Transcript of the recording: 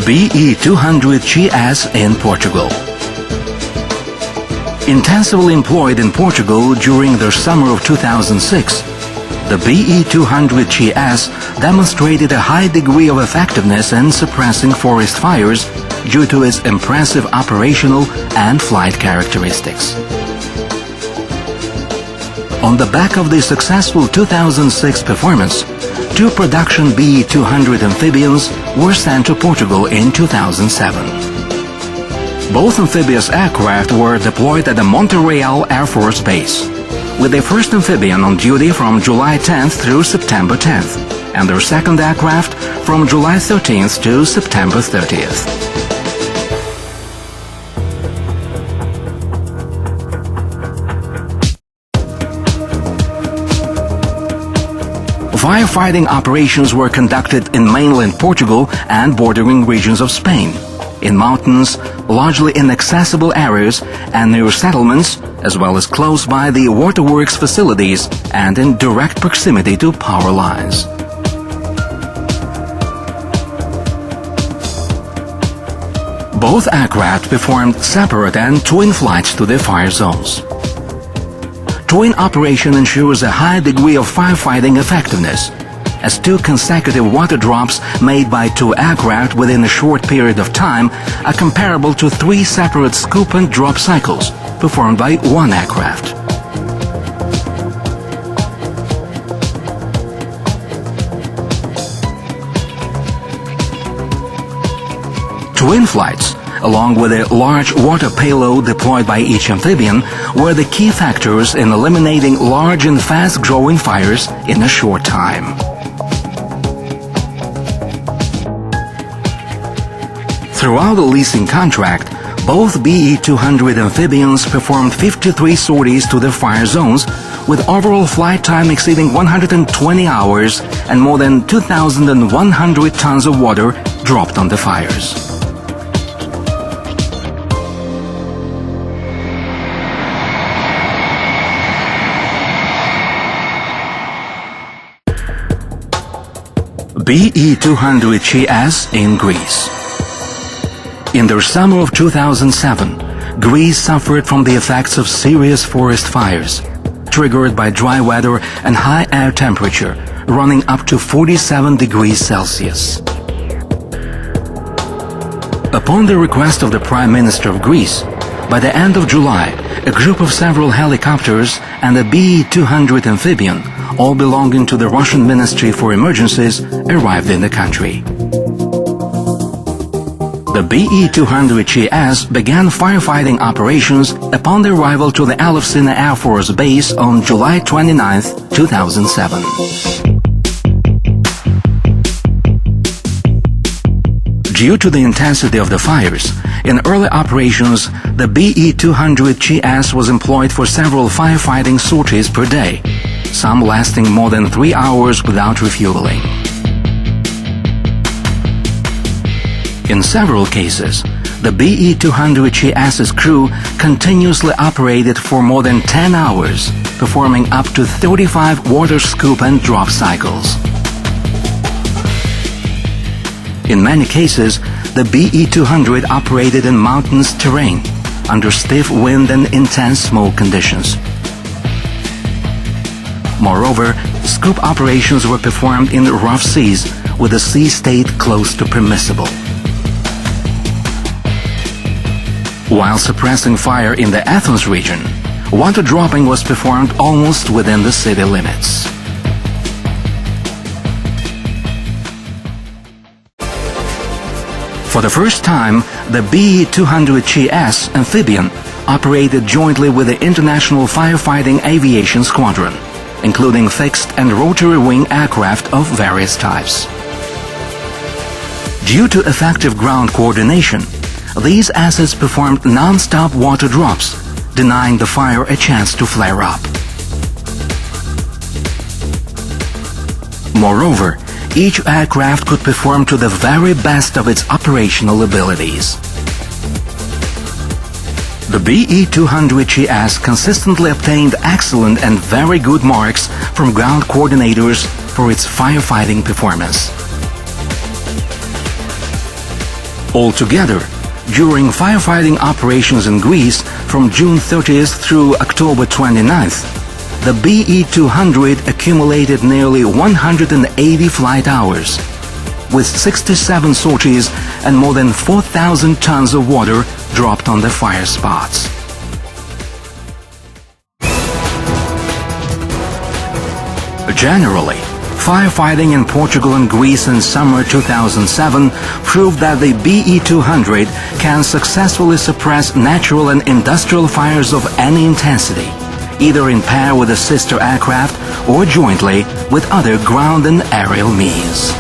Be-200 GS in Portugal. Intensively employed in Portugal during the summer of 2006, the Be-200 GS demonstrated a high degree of effectiveness in suppressing forest fires due to its impressive operational and flight characteristics. On the back of the successful 2006 performance, 2 production Be-200 amphibians were sent to Portugal in 2007. Both amphibious aircraft were deployed at the Montreal Air Force Base, with their first amphibian on duty from July 10th through September 10th, and their second aircraft from July 13th to September 30th. Firefighting operations were conducted in mainland Portugal and bordering regions of Spain, in mountains, largely inaccessible areas, and near settlements, as well as close by the waterworks facilities and in direct proximity to power lines. Both aircraft performed separate and twin flights to their fire zones. Twin operation ensures a high degree of firefighting effectiveness, as 2 consecutive water drops made by 2 aircraft within a short period of time are comparable to 3 separate scoop and drop cycles performed by 1 aircraft. Twin flights, along with a large water payload deployed by each amphibian, were the key factors in eliminating large and fast-growing fires in a short time. Throughout the leasing contract, both Be-200 amphibians performed 53 sorties to their fire zones, with overall flight time exceeding 120 hours and more than 2,100 tons of water dropped on the fires. Be-200 GS in Greece. In the summer of 2007, Greece suffered from the effects of serious forest fires, triggered by dry weather and high air temperature, running up to 47 degrees Celsius. Upon the request of the Prime Minister of Greece, by the end of July, a group of several helicopters and a Be-200 amphibian, all belonging to the Russian Ministry for Emergencies, arrived in the country. The Be-200 GS began firefighting operations upon the arrival to the Elefsina Air Force Base on July 29, 2007. Due to the intensity of the fires, in early operations, the Be-200 GS was employed for several firefighting sorties per day, some lasting more than 3 hours without refueling. In several cases, the Be-200 GS's crew continuously operated for more than 10 hours, performing up to 35 water scoop and drop cycles. In many cases, the Be-200 operated in mountainous terrain, under stiff wind and intense smoke conditions. Moreover, scoop operations were performed in rough seas, with the sea state close to permissible. While suppressing fire in the Athens region, water dropping was performed almost within the city limits. For the first time, the Be-200 GS amphibian operated jointly with the International Firefighting Aviation Squadron, including fixed and rotary wing aircraft of various types. Due to effective ground coordination, these assets performed non-stop water drops, denying the fire a chance to flare up. Moreover, each aircraft could perform to the very best of its operational abilities. The Be-200 GS consistently obtained excellent and very good marks from ground coordinators for its firefighting performance. Altogether, during firefighting operations in Greece from June 30th through October 29th, the Be-200 accumulated nearly 180 flight hours, with 67 sorties and more than 4,000 tons of water dropped on the fire spots. Generally, firefighting in Portugal and Greece in summer 2007 proved that the Be-200 can successfully suppress natural and industrial fires of any intensity, either in pair with a sister aircraft or jointly with other ground and aerial means.